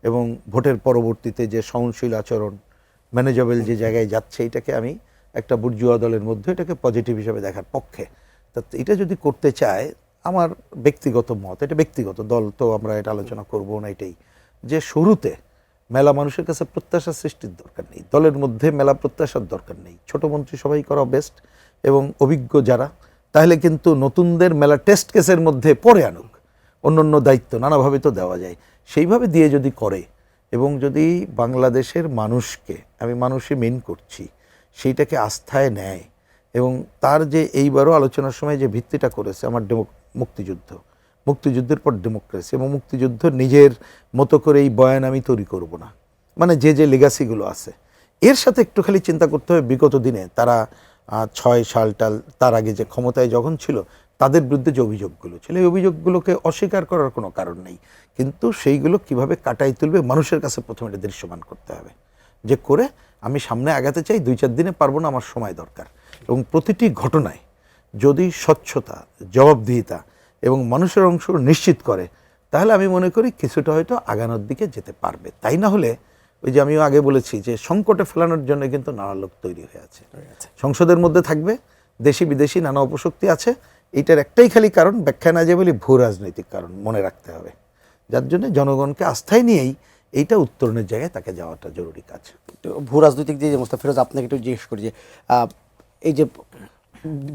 এবং ভোটের পরবর্তীতে যে সহনশীল আচরণ, ম্যানেজেবল যে জায়গায় যাচ্ছে, এটাকে আমি একটা বুর্জুয়া দলের মধ্যে এটাকে পজিটিভ হিসেবে দেখার পক্ষে। তা এটা যদি করতে চায়, আমার ব্যক্তিগত মত, এটা ব্যক্তিগত, দল তো আমরা এটা আলোচনা করবো না, এটাই যে শুরুতে মেলা মানুষের কাছে প্রত্যাশা সৃষ্টির দরকার নেই, দলের মধ্যে মেলা প্রত্যাশার দরকার নেই, ছোট মন্ত্রী সবাই করা বেস্ট, এবং অভিজ্ঞ যারা, তাহলে কিন্তু নতুনদের মেলা টেস্ট কেসের মধ্যে পরে আনুক, অন্য দায়িত্ব নানাভাবে তো দেওয়া যায়, সেইভাবে দিয়ে যদি করে, এবং যদি বাংলাদেশের মানুষকে, আমি মানুষই মেন করছি, সেইটাকে আস্থায় নেয়, এবং তার যে এইবারও আলোচনার সময় যে ভিত্তিটা করেছে আমার মুক্তিযুদ্ধের পর ডেমোক্রেসি, এবং মুক্তিযুদ্ধ নিজের মতো করে এই বয়ান আমি তৈরি করব না, মানে যে লেগাসিগুলো আছে এর সাথে একটু খালি চিন্তা করতে হবে। বিগত দিনে তারা 6 সাল টাল তার আগে যে ক্ষমতায় যখন ছিল, তাদের বিরুদ্ধে যে অভিযোগগুলো ছিল, এই অভিযোগগুলোকে অস্বীকার করার কোনো কারণ নেই, কিন্তু সেইগুলো কিভাবে কাটাই তুলবে মানুষের কাছে প্রথমে এটা দৃশ্যমান করতে হবে, যে করে আমি সামনে আগাতে চাই, 2-4 দিনে পারবো না, আমার সময় দরকার। এবং প্রতিটি ঘটনায় যদি স্বচ্ছতা, জবাবদিহিতা এবং মানুষের অংশ নিশ্চিত করে, তাহলে আমি মনে করি কিছুটা হয়তো আগানোর দিকে যেতে পারবে। তাই না হলে ওই যে আমিও আগে বলেছি যে সংকটে ফেলানোর জন্য কিন্তু নানা লোক তৈরি হয়ে আছে, সংসদের মধ্যে থাকবে, দেশি বিদেশি নানা অপশক্তি আছে। এইটার একটাই খালি কারণ, ব্যাখ্যা না যে বলি, ভূ রাজনৈতিক কারণ মনে রাখতে হবে, যার জন্য জনগণকে আস্থায় নিয়েই এইটা উত্তরণের জায়গায় তাকে যাওয়াটা জরুরি কাজ। ভূ রাজনৈতিক যে মোস্তাফা ফিরোজ, আপনাকে একটু জিজ্ঞেস করি যে এই যে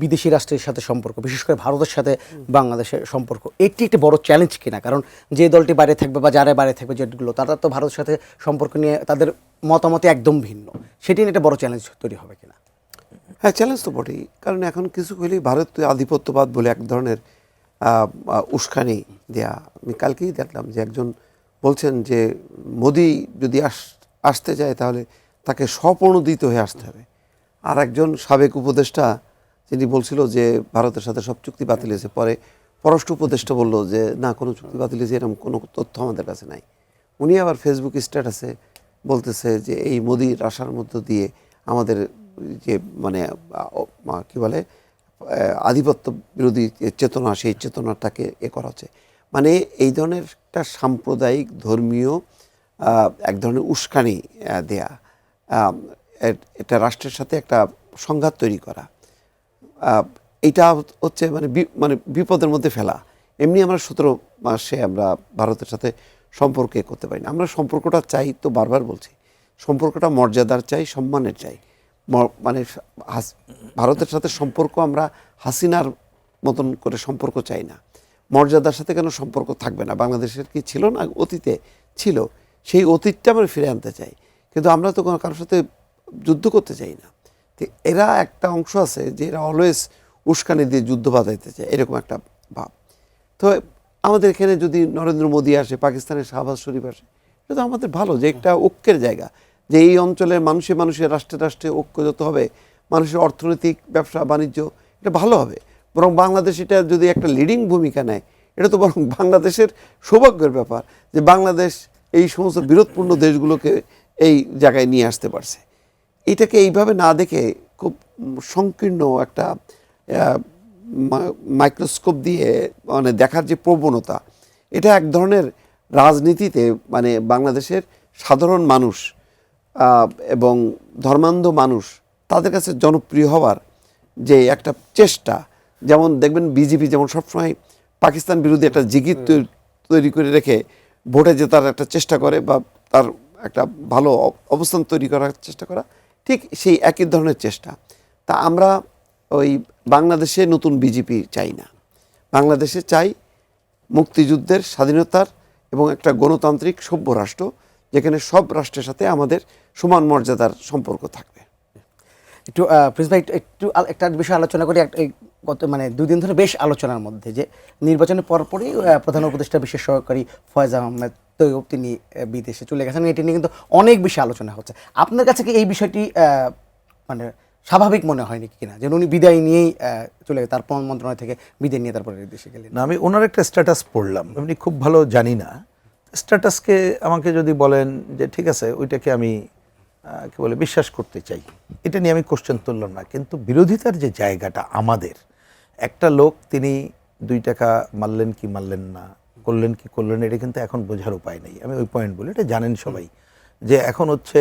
বিদেশি রাষ্ট্রের সাথে সম্পর্ক, বিশেষ করে ভারতের সাথে বাংলাদেশের সম্পর্ক, এটি একটি বড় চ্যালেঞ্জ কিনা? কারণ যে দলটি বাইরে থাকবে বা যারা বাইরে থাকবে, যেগুলো তারা তো ভারতের সাথে সম্পর্ক নিয়ে তাদের মতামতে একদম ভিন্ন, সেটি নিয়ে একটা বড় চ্যালেঞ্জ তৈরি হবে কিনা? হ্যাঁ, চ্যালেঞ্জ তো বটেই, কারণ এখন কিছু হলেই ভারতীয় আধিপত্যবাদ বলে এক ধরনের উস্কানি দেয়া। আমি কালকেই দেখলাম যে একজন বলছেন যে মোদি যদি আসতে চায় তাহলে তাকে স্বপ্রণোদিত হয়ে আসতে হবে। আর একজন সাবেক উপদেষ্টা যিনি বলছিল যে ভারতের সাথে সব চুক্তি বাতিল হয়েছে, পরে পররাষ্ট্র উপদেষ্টা বলল যে না, কোনো চুক্তি বাতিল হয়েছে এরকম কোনো তথ্য আমাদের কাছে নাই। উনি আবার ফেসবুক স্ট্যাটাসে বলতেছে যে এই মোদির আসার মধ্য দিয়ে আমাদের যে মানে কি বলে আধিপত্য বিরোধী চেতনা, সেই চেতনাটাকে করা হচ্ছে। মানে এই ধরনের একটা সাম্প্রদায়িক ধর্মীয় এক ধরনের উস্কানি দেয়া, এটা রাষ্ট্রের সাথে একটা সংঘাত তৈরি করা, এটা হচ্ছে মানে বিপদের মধ্যে ফেলা। এমনি আমরা 17 মাসে আমরা ভারতের সাথে সম্পর্কে করতে পারি না। আমরা সম্পর্কটা চাই তো, বারবার বলছি, সম্পর্কটা মর্যাদার চাই, সম্মানের চাই। মানে ভারতের সাথে সম্পর্ক আমরা হাসিনার মতন করে সম্পর্ক চাই না। মর্যাদার সাথে কেন সম্পর্ক থাকবে না? বাংলাদেশের কি ছিল না? অতীতে ছিল, সেই অতীতটা আমরা ফিরে আনতে চাই, কিন্তু আমরা তো কারোর সাথে যুদ্ধ করতে চাই না। তো এরা একটা অংশ আছে যে এরা অলওয়েজ উস্কানি দিয়ে যুদ্ধ বাঁধাইতে চায়, এরকম একটা ভাব। তো আমাদের এখানে যদি নরেন্দ্র মোদী আসে, পাকিস্তানের শাহবাজ শরীফ আসে, এটা তো আমাদের ভালো, যে একটা ঐক্যের জায়গা, যে এই অঞ্চলের মানুষে মানুষের, রাষ্ট্রে রাষ্ট্রে ঐক্য যত হবে, মানুষের অর্থনৈতিক ব্যবসা বাণিজ্য এটা ভালো হবে। বরং বাংলাদেশ এটা যদি একটা লিডিং ভূমিকা নেয়, এটা তো বরং বাংলাদেশের সৌভাগ্যের ব্যাপার যে বাংলাদেশ এই সমস্ত বিরোধপূর্ণ দেশগুলোকে এই জায়গায় নিয়ে আসতে পারছে। এটাকে এইভাবে না দেখে খুব সংকীর্ণ একটা মাইক্রোস্কোপ দিয়ে মানে দেখার যে প্রবণতা, এটা এক ধরনের রাজনীতিতে মানে বাংলাদেশের সাধারণ মানুষ এবং ধর্মান্ধ মানুষ তাদের কাছে জনপ্রিয় হওয়ার যে একটা চেষ্টা, যেমন দেখবেন বিজেপি যেমন সবসময় পাকিস্তান বিরোধী একটা জিগির তৈরি করে রেখে ভোটে জেতার একটা চেষ্টা করে বা তার একটা ভালো অবস্থান তৈরি করার চেষ্টা করা, ঠিক সেই একই ধরনের চেষ্টা। তা আমরা ওই বাংলাদেশে নতুন বিজেপি চাই না। বাংলাদেশে চাই মুক্তিযুদ্ধের, স্বাধীনতার এবং একটা গণতান্ত্রিক সভ্য রাষ্ট্র, যেখানে সব রাষ্ট্রের সাথে আমাদের সমান মর্যাদার সম্পর্ক থাকবে। একটু প্রিন্স ভাই একটু একটা বিষয় আলোচনা করি। এই গত মানে 2 দিন ধরে বেশ আলোচনার মধ্যে যে নির্বাচনের পরপরই প্রধান উপদেষ্টা বিশেষ সহকারী ফয়েজ আহমেদ তৈয়ব তিনি বিদেশে চলে গেছেন, এটি নিয়ে কিন্তু অনেক বেশি আলোচনা হচ্ছে। আপনার কাছে কি এই বিষয়টি মানে স্বাভাবিক মনে হয়নি কিনা যে উনি বিদায় নিয়েই চলে গেছে, তার পররাষ্ট্র মন্ত্রণালয় থেকে বিদায় নিয়ে তারপরে দেশে গেলেন? না, আমি ওনার একটা স্ট্যাটাস পড়লাম, এমনি খুব ভালো জানি না স্ট্যাটাসকে। আমাকে যদি বলেন যে ঠিক আছে, ওইটাকে আমি কি বলে বিশ্বাস করতে চাই, এটা নিয়ে আমি কোশ্চেন তুললাম না। কিন্তু বিরোধিতার যে জায়গাটা আমাদের, একটা লোক তিনি 2 টাকা মারলেন কি মারলেন না, করলেন কি করলেন, এটা কিন্তু এখন বোঝার উপায় নেই। আমি ওই পয়েন্ট বলি, এটা জানেন সবাই যে এখন হচ্ছে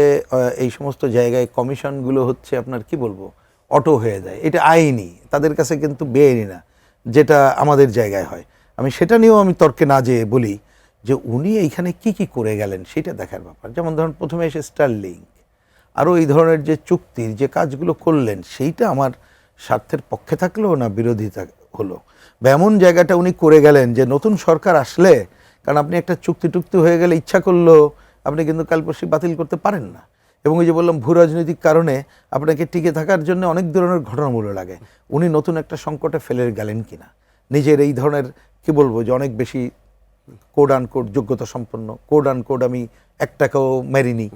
এই সমস্ত জায়গায় কমিশনগুলো হচ্ছে আপনার কি বলবো অটো হয়ে যায়। এটা আইনি, তাদের কাছে কিন্তু বেআইনি না, যেটা আমাদের জায়গায় হয়। আমি সেটা নিয়েও আমি তর্কে না যেয়ে বলি যে উনি এইখানে কি কি করে গেলেন সেটা দেখার ব্যাপার। যেমন ধরুন প্রথমে এসে স্টারলিংক, আরও এই ধরনের যে চুক্তির যে কাজগুলো করলেন, সেইটা আমার স্বার্থের পক্ষে থাকলেও না বিরোধিতা হলো। বা এমন জায়গাটা উনি করে গেলেন যে নতুন সরকার আসলে, কারণ আপনি একটা চুক্তি হয়ে গেলে ইচ্ছা করলেও আপনি কিন্তু কালপর্ষি বাতিল করতে পারেন না। এবং এই যে বললাম ভূ রাজনৈতিক কারণে আপনাকে টিকে থাকার জন্য অনেক ধরনের ঘটনামূল্য লাগে। উনি নতুন একটা সংকটে ফেলে গেলেন কিনা, নিজের এই ধরনের কি বলবো যে অনেক বেশি কোড আনকোড যোগ্যতা সম্পন্ন, কোড আনকোড আমি 1 টাকাও মেরিনি,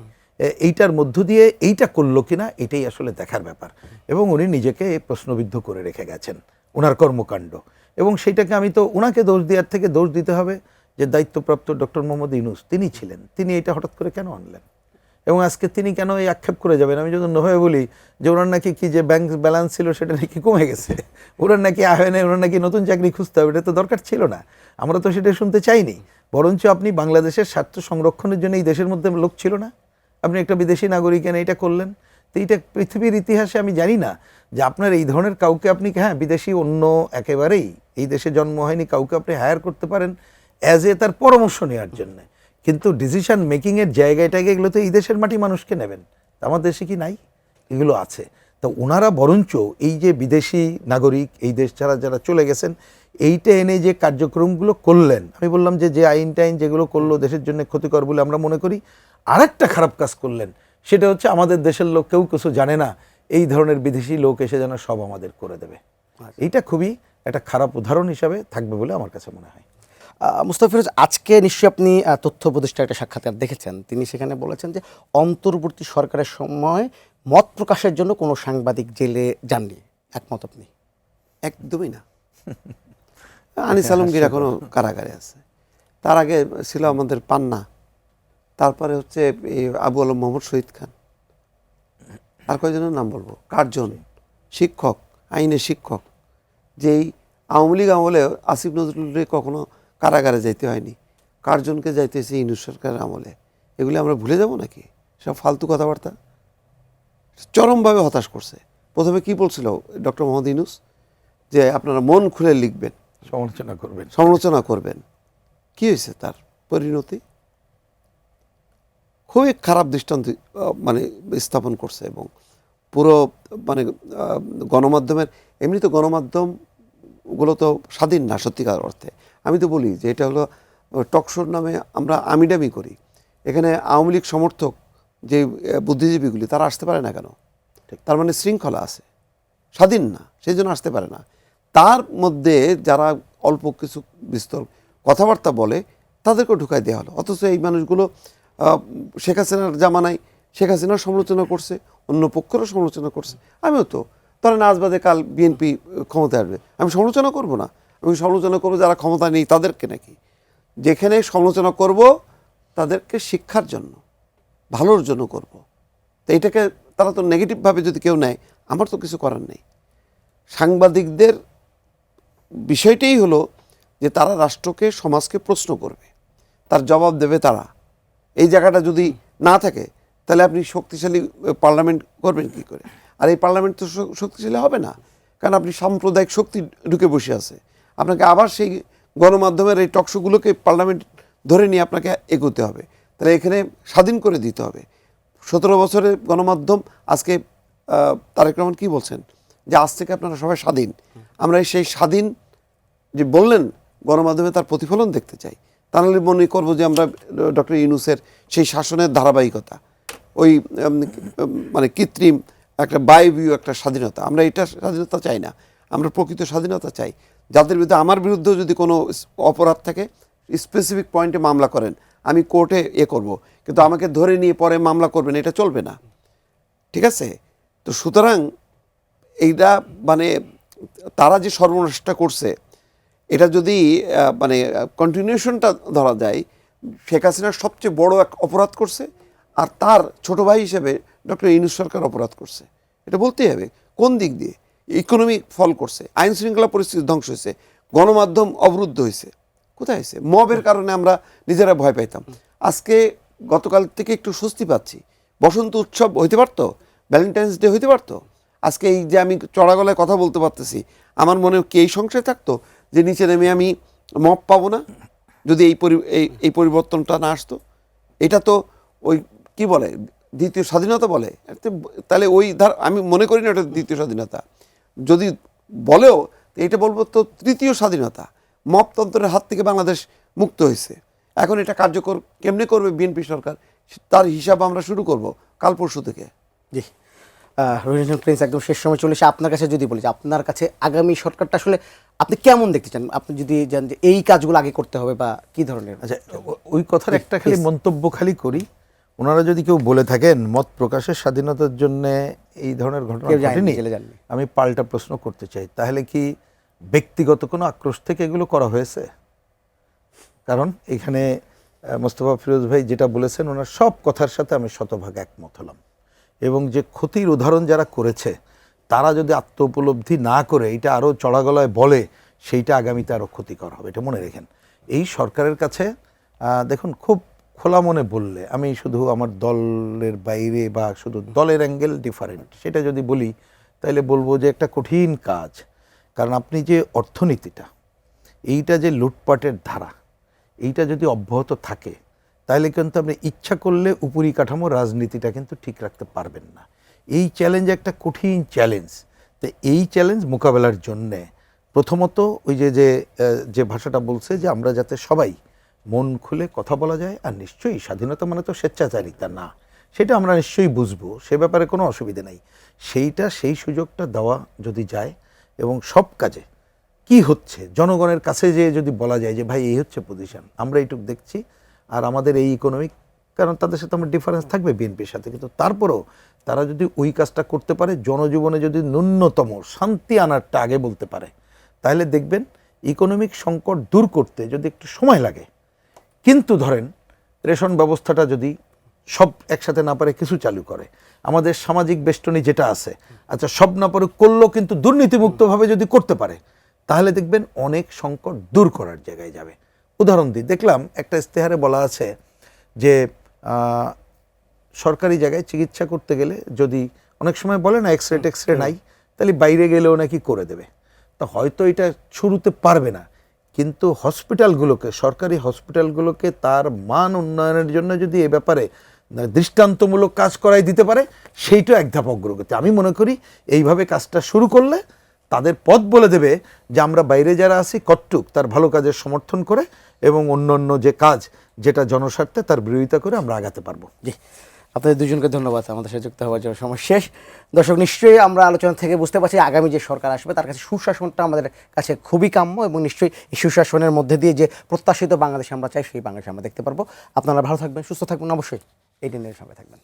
এইটার মধ্য দিয়ে এইটা করলো কিনা, এটাই আসলে দেখার ব্যাপার। এবং উনি নিজেকে প্রশ্নবিদ্ধ করে রেখে গেছেন ওনার কর্মকাণ্ড। এবং সেইটাকে আমি তো ওনাকে দোষ দেওয়ার থেকে দোষ দিতে হবে যে দায়িত্বপ্রাপ্ত ডক্টর মোহাম্মদ ইউনূস তিনি ছিলেন, তিনি এটা হঠাৎ করে কেন আনলেন এবং আজকে তিনি কেন এই আক্ষেপ করে যাবেন? আমি যদি নভাবে বলি যে ওনার নাকি কি যে ব্যাংক ব্যালেন্স ছিল সেটা নাকি কমে গেছে, ওনার নাকি আয় নেই, ওনার নাকি নতুন চাকরি খুঁজতে হবে, এটা তো দরকার ছিল না। আমরা তো সেটা শুনতে চাইনি। বরঞ্চ আপনি বাংলাদেশের স্বার্থ সংরক্ষণের জন্য এই দেশের মধ্যে লোক ছিল না, আপনি একটা বিদেশি নাগরিক এনে এটা করলেন। তো এইটা পৃথিবীর ইতিহাসে আমি জানি না যে আপনার এই ধরনের কাউকে আপনি, হ্যাঁ বিদেশি অন্য একেবারেই এই দেশে জন্ম হয়নি কাউকে আপনি হায়ার করতে পারেন অ্যাজ এ তার পরামর্শ নেওয়ার জন্য, কিন্তু ডিসিশন মেকিংয়ের জায়গাটাকে এগুলো তো এই দেশের মাটি মানুষকে নেবেন, আমার দেশে কি নাই? এগুলো আছে। তো ওনারা বরঞ্চ এই যে বিদেশি নাগরিক এই দেশ ছাড়া যারা চলে গেছেন, এইটা এনে যে কার্যক্রমগুলো করলেন, আমি বললাম যে আইন টাইন যেগুলো করলো দেশের জন্য ক্ষতিকর বলে আমরা মনে করি, আরেকটা খারাপ কাজ করলেন, সেটা হচ্ছে আমাদের দেশের লোক কেউ কিছু জানে না, এই ধরনের বিদেশি লোক এসে যেন সব আমাদের করে দেবে। এইটা খুবই একটা খারাপ উদাহরণ হিসাবে থাকবে বলে আমার কাছে মনে হয়। মুস্তাফিজ, আজকে নিশ্চয়ই আপনি তথ্য উপদেষ্টার একটা সাক্ষাৎকার দেখেছেন, তিনি সেখানে বলেছেন যে অন্তর্বর্তী সরকারের সময় মত প্রকাশের জন্য কোনো সাংবাদিক জেলে যাননি। একমত আপনি? একদমই না। আনিস আলমগীর এখনো কারাগারে আছে, তার আগে ছিল আমাদের পান্না, তারপরে হচ্ছে আবু আলম মোহাম্মদ শহীদ খান, আর কয়জনের নাম বলবো, কার্জন শিক্ষক, আইনের শিক্ষক, যেই আওয়ামী লীগ আমলে আসিফ নজরুলকে কখনো কারাগারে যাইতে হয়নি, কার্জনকে যাইতে হয়েছে ইউনূস সরকারের আমলে। এগুলি আমরা ভুলে যাব নাকি? সব ফালতু কথাবার্তা, চরমভাবে হতাশ করছে। প্রথমে কি বলছিল ডক্টর মোহাম্মদ ইউনূস যে আপনারা মন খুলে লিখবেন, সমালোচনা করবেন। কি হয়েছে তার পরিণতি? খুবই খারাপ দৃষ্টান্ত মানে স্থাপন করছে এবং পুরো মানে গণমাধ্যমের, এমনি তো গণমাধ্যমগুলো তো স্বাধীন না সত্যিকার অর্থে। আমি তো বলি যে এটা হলো টকশোর নামে আমরা আমিডামি করি। এখানে আওয়ামী লীগ সমর্থক যে বুদ্ধিজীবীগুলি তারা আসতে পারে না কেন? তার মানে শৃঙ্খলা আছে, স্বাধীন না, সেই জন্য আসতে পারে না। তার মধ্যে যারা অল্প কিছু বিস্তর কথাবার্তা বলে তাদেরকেও ঢুকাই দেওয়া হলো। অথচ এই মানুষগুলো শেখ হাসিনার জামানায় শেখ হাসিনার সমালোচনা করছে, অন্য পক্ষেরও সমালোচনা করছে। আমিও তো ধরেন আজ বাদে কাল বিএনপি ক্ষমতায় আসবে, আমি সমালোচনা করব না? আমি সমালোচনা করবো যারা ক্ষমতা নেই তাদেরকে নাকি? যেখানে সমালোচনা করব তাদেরকে শিক্ষার জন্য, ভালোর জন্য করব। তো এটাকে তারা তো নেগেটিভভাবে যদি কেউ নেয়, আমার তো কিছু করার নেই। সাংবাদিকদের বিষয়টাই হলো যে তারা রাষ্ট্রকে, সমাজকে প্রশ্ন করবে, তার জবাব দেবে তারা। এই জায়গাটা যদি না থাকে তাহলে আপনি শক্তিশালী পার্লামেন্ট করবেন কী করে? আর এই পার্লামেন্ট তো শক্তিশালী হবে না, কারণ আপনি সাম্প্রদায়িক শক্তি ঢুকে বসে আছে। আপনাকে আবার সেই গণমাধ্যমের এই টকশোগুলোকে পার্লামেন্ট ধরে নিয়ে আপনাকে এগোতে হবে। তাহলে এখানে স্বাধীন করে দিতে হবে। 17 বছরের গণমাধ্যম আজকে তারেক রহমান কী বলছেন যে আজ থেকে আপনারা সবাই স্বাধীন। আমরা সেই স্বাধীন যে বললেন গণমাধ্যমে তার প্রতিফলন দেখতে চাই। তাহলে মনে করবো যে আমরা ডক্টর ইউনূসের সেই শাসনের ধারাবাহিকতা, ওই মানে কৃত্রিম একটা বায়বীয় একটা স্বাধীনতা, আমরা এটা স্বাধীনতা চাই না। আমরা প্রকৃত স্বাধীনতা চাই। যাদের বিরুদ্ধে, আমার বিরুদ্ধেও যদি কোনো অপরাধ থাকে স্পেসিফিক পয়েন্টে মামলা করেন, আমি কোর্টে করব, কিন্তু আমাকে ধরে নিয়ে পরে মামলা করবেন, এটা চলবে না। ঠিক আছে? তো সুতরাং এইটা মানে তারা যে সর্বনাশটা করছে, এটা যদি মানে কন্টিনিউশনটা ধরা যায়, শেখ হাসিনার সবচেয়ে বড় এক অপরাধ করছে, আর তার ছোট ভাই হিসেবে ডক্টর ইউনূস সরকার অপরাধ করছে। এটা বলতেই হবে। কোন দিক দিয়ে? ইকোনমিক ফল করছে, আইন শৃঙ্খলা পরিস্থিতি ধ্বংস হয়েছে, গণমাধ্যম অবরুদ্ধ হয়েছে। কোথায় হয়েছে? মবের কারণে আমরা নিজেরা ভয় পাইতাম। আজকে গতকাল থেকে একটু স্বস্তি পাচ্ছি। বসন্ত উৎসব হইতে পারতো, ভ্যালেন্টাইন্স ডে হইতে পারতো। আজকে এই যে আমি চড়া গলায় কথা বলতে পারতেছি, আমার মনে কি এই সংশয় থাকতো যে নিচে নেমে আমি মব পাবো না যদি এই পরিবর্তনটা না আসতো? এটা তো ওই কি বলে, দ্বিতীয় স্বাধীনতা বলে। তাহলে ওই আমি মনে করি না এটা দ্বিতীয় স্বাধীনতা। যদি বলেও এটা বলবো তো তৃতীয় স্বাধীনতা। মবতন্ত্রের হাত থেকে বাংলাদেশ মুক্ত হয়েছে। এখন এটা কার্যকর কেমনে করবে বিএনপি সরকার, তার হিসাব আমরা শুরু করব কাল পরশু থেকে। জি, রহিনুল প্রিন্স, একদম শেষ সময় চলে এসে আপনার কাছে যদি বলি যে আপনার কাছে আগামী সরকারটা আসলে আপনি কেমন দেখতে চান? আপনি যদি জানেন যে এই কাজগুলো আগে করতে হবে বা কি ধরনের? আচ্ছা, ওই কথার একটা খালি মন্তব্য খালি করি। ওনারা যদি কেউ বলে থাকেন মত প্রকাশের স্বাধীনতার জন্য এই ধরনের ঘটনা ঘটেনি, আমি পাল্টা প্রশ্ন করতে চাই, তাহলে কি ব্যক্তিগত কোনো আক্রোশ থেকে এগুলো করা হয়েছে? কারণ এখানে মোস্তফা ফিরোজ ভাই যেটা বলেছেন, ওনার সব কথার সাথে আমি শতভাগ একমত হলাম। এবং যে ক্ষতির উদাহরণ যারা করেছে, তারা যদি আত্ম উপলব্ধি না করে এটা আরও চড়া গলায় বলে, সেইটা আগামীতে আরও ক্ষতিকর হবে। এটা মনে রেখেন। এই সরকারের কাছে দেখুন, খুব খোলা মনে বললে, আমি শুধু আমার দলের বাইরে বা শুধু দলের অ্যাঙ্গেল ডিফারেন্ট সেটা যদি বলি, তাহলে বলবো যে একটা কঠিন কাজ। কারণ আপনি যে অর্থনীতিটা, এইটা যে লুটপাটের ধারা, এইটা যদি অব্যাহত থাকে, তাহলে কিন্তু আপনি ইচ্ছা করলে উপরি কাঠামো রাজনীতিটা কিন্তু ঠিক রাখতে পারবেন না। এই চ্যালেঞ্জ একটা কঠিন চ্যালেঞ্জ। তো এই চ্যালেঞ্জ মোকাবেলার জন্যে প্রথমত ওই যে ভাষাটা বলছে যে আমরা যাতে সবাই মন খুলে কথা বলা যায়, আর নিশ্চয়ই স্বাধীনতা মানে তো স্বেচ্ছাচারিতা না, সেটা আমরা নিশ্চয়ই বুঝবো, সে ব্যাপারে কোনো অসুবিধা নেই। সেই সুযোগটা দেওয়া যদি যায়, এবং সব কাজে কি হচ্ছে জনগণের কাছে যে যদি বলা যায় যে ভাই এই হচ্ছে পজিশন, আমরা এইটুকু দেখছি, আর আমাদের এই ইকোনমিক, কারণ তাদের সাথে আমার ডিফারেন্স থাকবে বিএনপির সাথে, কিন্তু তারপরেও তারা যদি ওই কাজটা করতে পারে, জনজীবনে যদি ন্যূনতম শান্তি আনারটা আগে বলতে পারে, তাহলে দেখবেন ইকোনমিক সংকট দূর করতে যদি একটু সময় লাগে, কিন্তু ধরেন রেশন ব্যবস্থাটা যদি সব একসাথে না পারে কিছু চালু করে, আমাদের সামাজিক বেষ্টনী যেটা আছে, আচ্ছা সব না পারে করলেও কিন্তু দুর্নীতিমুক্তভাবে যদি করতে পারে, তাহলে দেখবেন অনেক সংকট দূর করার জায়গায় যাবে। উদাহরণ দিই, দেখলাম একটা ইস্তেহারে বলা আছে যে সরকারি জায়গায় চিকিৎসা করতে গেলে যদি অনেক সময় বলে না এক্সরে নাই, তাহলে বাইরে গেলেও নাকি করে দেবে। তা হয়তো এটা শুরুতে পারবে না, কিন্তু হসপিটালগুলোকে, সরকারি হসপিটালগুলোকে তার মান উন্নয়নের জন্য যদি এ ব্যাপারে দৃষ্টান্তমূলক কাজ করাই দিতে পারে, সেইটাও এক ধাপ অগ্রগতি। আমি মনে করি এইভাবে কাজটা শুরু করলে তাদের পথ বলে দেবে যে আমরা বাইরে যারা আছি কট্টুক তার ভালো কাজের সমর্থন করে এবং অন্য অন্য যে কাজ যেটা জনস্বার্থে তার বিরোধিতা করে আমরা আগাতে পারবো। জি, আপনাদের দুজনকে ধন্যবাদ আমাদের সাথে যুক্ত হওয়ার জন্য। সময় শেষ। দর্শক, নিশ্চয়ই আমরা আলোচনা থেকে বুঝতে পারছি আগামী যে সরকার আসবে তার কাছে সুশাসনটা আমাদের কাছে খুবই কাম্য, এবং নিশ্চয়ই এই সুশাসনের মধ্যে দিয়ে যে প্রত্যাশিত বাংলাদেশ আমরা চাই সেই বাংলাদেশ আমরা দেখতে পারবো। আপনারা ভালো থাকবেন, সুস্থ থাকবেন, অবশ্যই এই দিনের সঙ্গে থাকবেন।